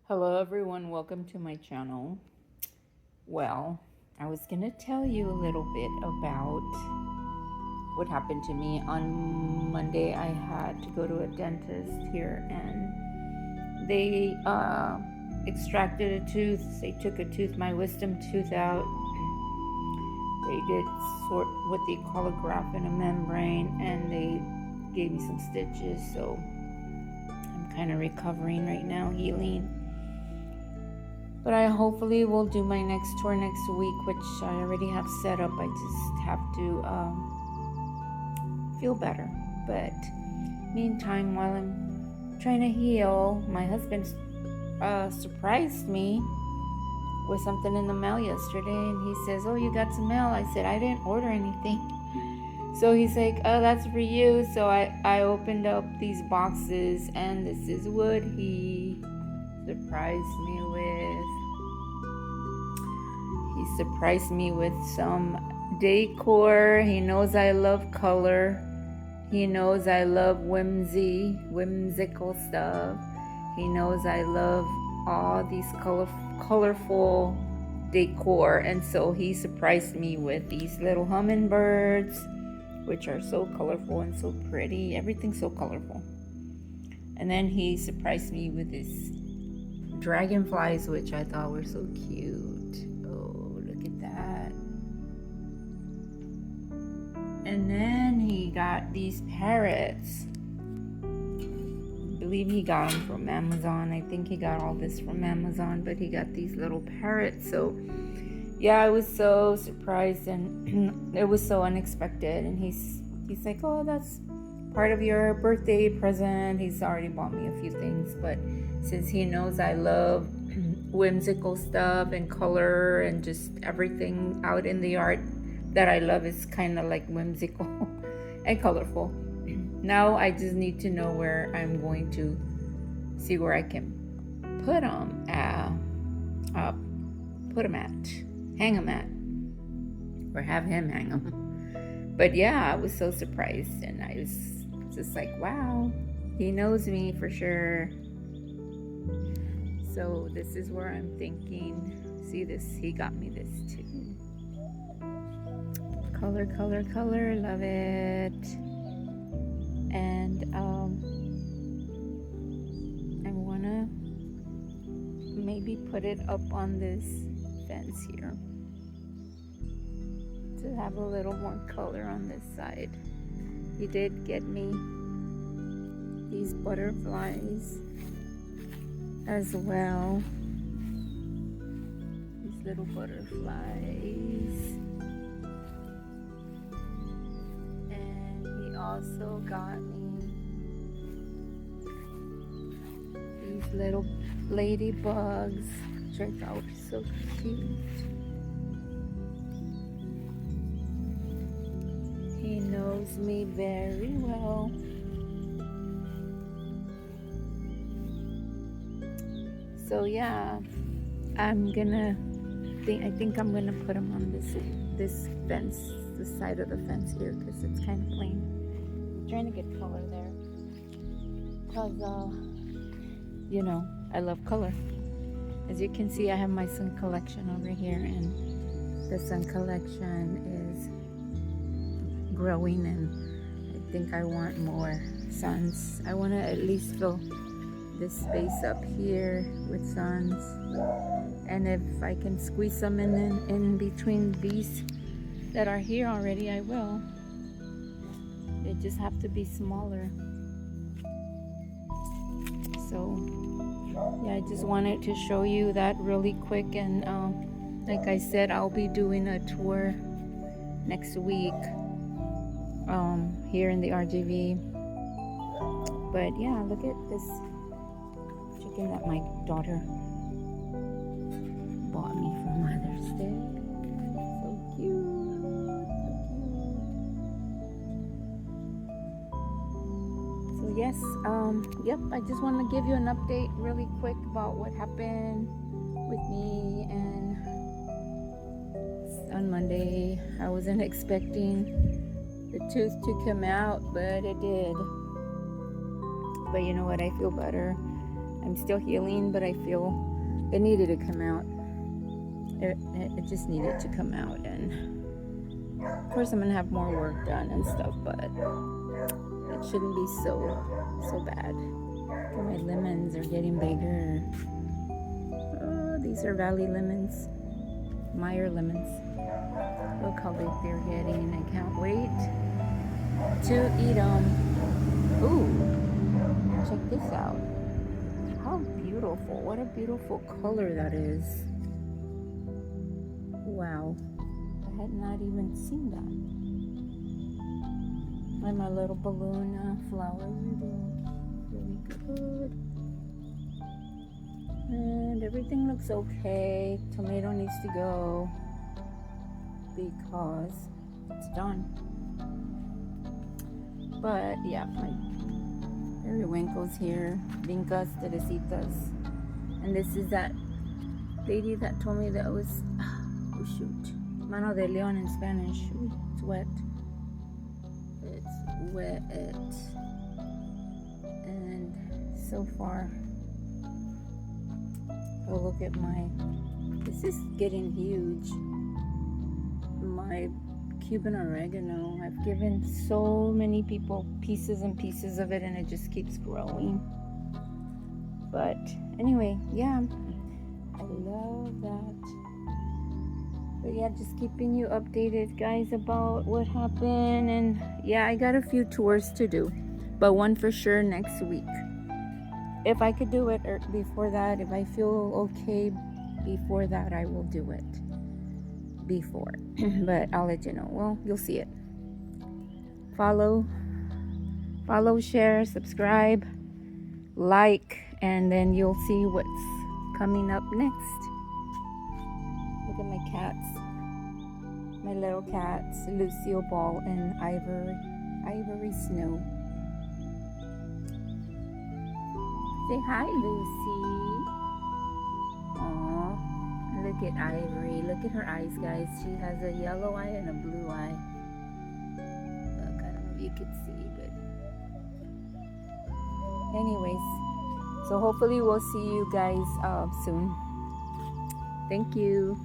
Hello everyone, welcome to my channel. Well, I was gonna tell you a little bit about what happened to me. On Monday I had to go to a dentist here and they extracted a tooth. They took a tooth, my wisdom tooth out. They did sort what they call a graft in a membrane, and they gave me some stitches, so I'm kind of recovering right now, healing. But I hopefully will do my next tour next week, which I already have set up. I just have to feel better. But meantime, while I'm trying to heal, my husband surprised me with something in the mail yesterday, and he says, "Oh, you got some mail?" I said, "I didn't order anything." So he's like, "Oh, that's for you." So I opened up these boxes, and this is what he surprised me with. He surprised me with some decor. He knows I love color. He knows I love whimsical stuff. He knows I love all these colorful decor, and so he surprised me with these little hummingbirds, which are so colorful and so pretty. Everything's so colorful. And then he surprised me with these dragonflies, which I thought were so cute. Oh, look at that. And then he got these parrots. I believe he got them from Amazon. I think he got all this from Amazon, but he got these little parrots. So yeah, I was so surprised, and it was so unexpected. And he's like, "Oh, that's part of your birthday present." He's already bought me a few things, but since he knows I love whimsical stuff and color and just everything out in the art that I love is kind of like whimsical and colorful. Now I just need to know where I'm going to see where I can put them at, hang them at, or have him hang them. But yeah, I was so surprised, and I was just like, wow, he knows me for sure. So this is where I'm thinking, see this, he got me this too. Color, love it. And I wanna maybe put it up on this fence here to have a little more color on this side. He did get me these butterflies as well. These little butterflies. And he also got me these little ladybugs, which I thought were so cute. He knows me very well. So yeah, I think I'm gonna put them on this fence, the side of the fence here, because it's kind of plain. I'm trying to get color there, because I love color. As you can see, I have my sun collection over here, and the sun collection is growing, and I think I want more suns. I want to at least fill this space up here with suns, and if I can squeeze some in between these that are here already, I will. They just have to be smaller. So yeah, I just wanted to show you that really quick, and like I said, I'll be doing a tour next week here in the RGV. But yeah, look at this chicken that my daughter bought me for Mother's Day. So cute, so cute. So yes, yep, I just want to give you an update really quick about what happened with me. And on Monday, I wasn't expecting the tooth to come out, but it did. But you know what, I feel better. I'm still healing, but I feel it needed to come out. It just needed to come out, and of course I'm gonna have more work done and stuff, but it shouldn't be so bad. Okay, my lemons are getting bigger. Oh, these are Valley lemons, Meyer lemons. Look how big they're getting. I can't wait to eat them. Ooh, check this out. How beautiful. What a beautiful color that is. Wow. I had not even seen that. And my little balloon flowers are doing really good. And everything looks okay. Tomato needs to go because it's done. But yeah, my periwinkles here, vincas, teresitas. And this is that lady that told me that was, oh shoot, mano de leon in Spanish. Ooh, it's wet. It's wet. And so far, oh, look at this is getting huge. My Cuban oregano, I've given so many people pieces and pieces of it, and it just keeps growing. But anyway, yeah, I love that. But yeah, just keeping you updated, guys, about what happened. And yeah, I got a few tours to do, but one for sure next week. If I could do it before that, if I feel okay before that, I will do it before. But I'll let you know. Well, you'll see it. Follow, share, subscribe, like, and then you'll see what's coming up next. Look at my cats. My little cats, Lucille Ball and Ivory Snow. Say hi, Lucy. Aww, look at Ivory. Look at her eyes, guys. She has a yellow eye and a blue eye. Look, I don't know if you could see, but anyways, so hopefully we'll see you guys soon. Thank you.